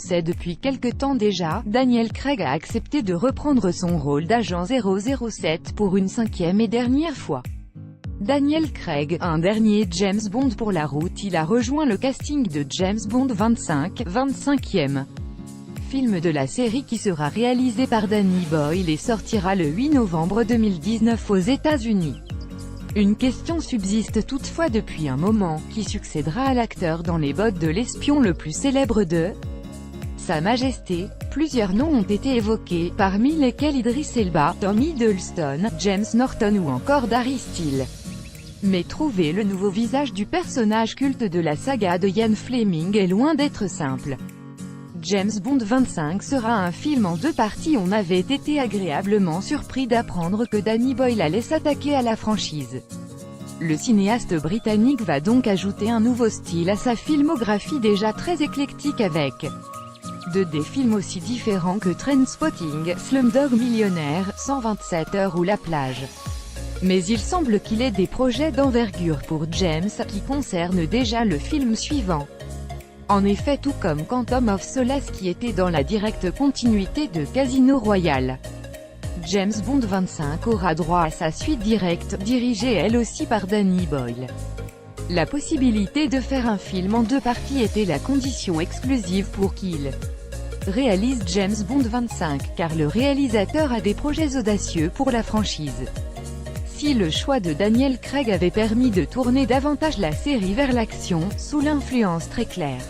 sait depuis quelque temps déjà, Daniel Craig a accepté de reprendre son rôle d'agent 007 pour une 5e et dernière fois. Daniel Craig, un dernier James Bond pour la route, il a rejoint le casting de James Bond 25, 25e film de la série qui sera réalisé par Danny Boyle et sortira le 8 novembre 2019 aux États-Unis. Une question subsiste toutefois depuis un moment, qui succédera à l'acteur dans les bottes de l'espion le plus célèbre de Sa Majesté. Plusieurs noms ont été évoqués, parmi lesquels Idris Elba, Tom Hiddleston, James Norton ou encore Darry Steele. Mais trouver le nouveau visage du personnage culte de la saga de Ian Fleming est loin d'être simple. James Bond 25 sera un film en 2 parties. On avait été agréablement surpris d'apprendre que Danny Boyle allait s'attaquer à la franchise. Le cinéaste britannique va donc ajouter un nouveau style à sa filmographie déjà très éclectique avec des films aussi différents que Trainspotting, Slumdog Millionnaire, 127 heures ou La Plage. Mais il semble qu'il ait des projets d'envergure pour James, qui concernent déjà le film suivant. En effet, tout comme Quantum of Solace qui était dans la directe continuité de Casino Royale, James Bond 25 aura droit à sa suite directe, dirigée elle aussi par Danny Boyle. La possibilité de faire un film en 2 parties était la condition exclusive pour qu'il réalise James Bond 25, car le réalisateur a des projets audacieux pour la franchise. Si le choix de Daniel Craig avait permis de tourner davantage la série vers l'action, sous l'influence très claire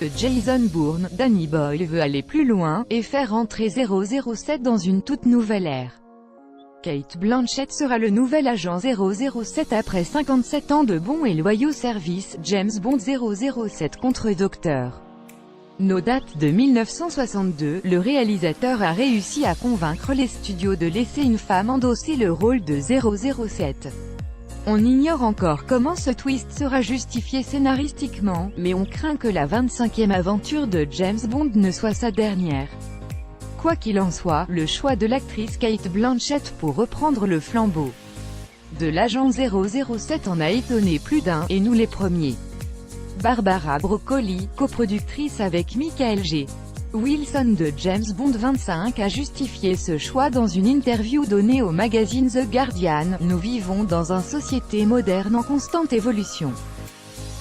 de Jason Bourne, Danny Boyle veut aller plus loin, et faire entrer 007 dans une toute nouvelle ère. Cate Blanchett sera le nouvel agent 007 après 57 ans de bons et loyaux services. James Bond 007 contre Dr. No date de 1962, le réalisateur a réussi à convaincre les studios de laisser une femme endosser le rôle de 007. On ignore encore comment ce twist sera justifié scénaristiquement, mais on craint que la 25e aventure de James Bond ne soit sa dernière. Quoi qu'il en soit, le choix de l'actrice Cate Blanchett pour reprendre le flambeau de l'agent 007 en a étonné plus d'un, et nous les premiers. Barbara Broccoli, coproductrice avec Michael G. Wilson de James Bond 25 a justifié ce choix dans une interview donnée au magazine The Guardian. Nous vivons dans une société moderne en constante évolution.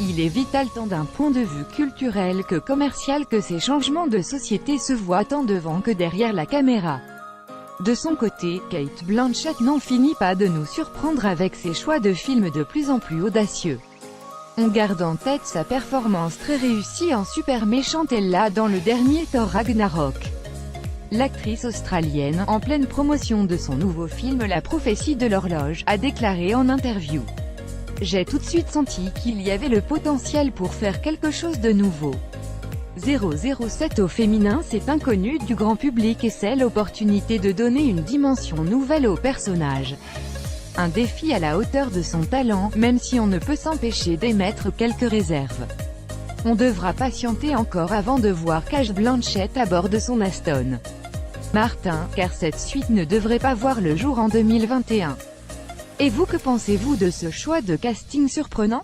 Il est vital tant d'un point de vue culturel que commercial que ces changements de société se voient tant devant que derrière la caméra. De son côté, Cate Blanchett n'en finit pas de nous surprendre avec ses choix de films de plus en plus audacieux. On garde en tête sa performance très réussie en super méchante Ella dans le dernier Thor Ragnarok. L'actrice australienne, en pleine promotion de son nouveau film La prophétie de l'horloge, a déclaré en interview: « J'ai tout de suite senti qu'il y avait le potentiel pour faire quelque chose de nouveau. 007 au féminin, c'est inconnu du grand public et c'est l'opportunité de donner une dimension nouvelle au personnage. Un défi à la hauteur de son talent, même si on ne peut s'empêcher d'émettre quelques réserves. On devra patienter encore avant de voir Cate Blanchett à bord de son Aston Martin, car cette suite ne devrait pas voir le jour en 2021. Et vous, que pensez-vous de ce choix de casting surprenant ?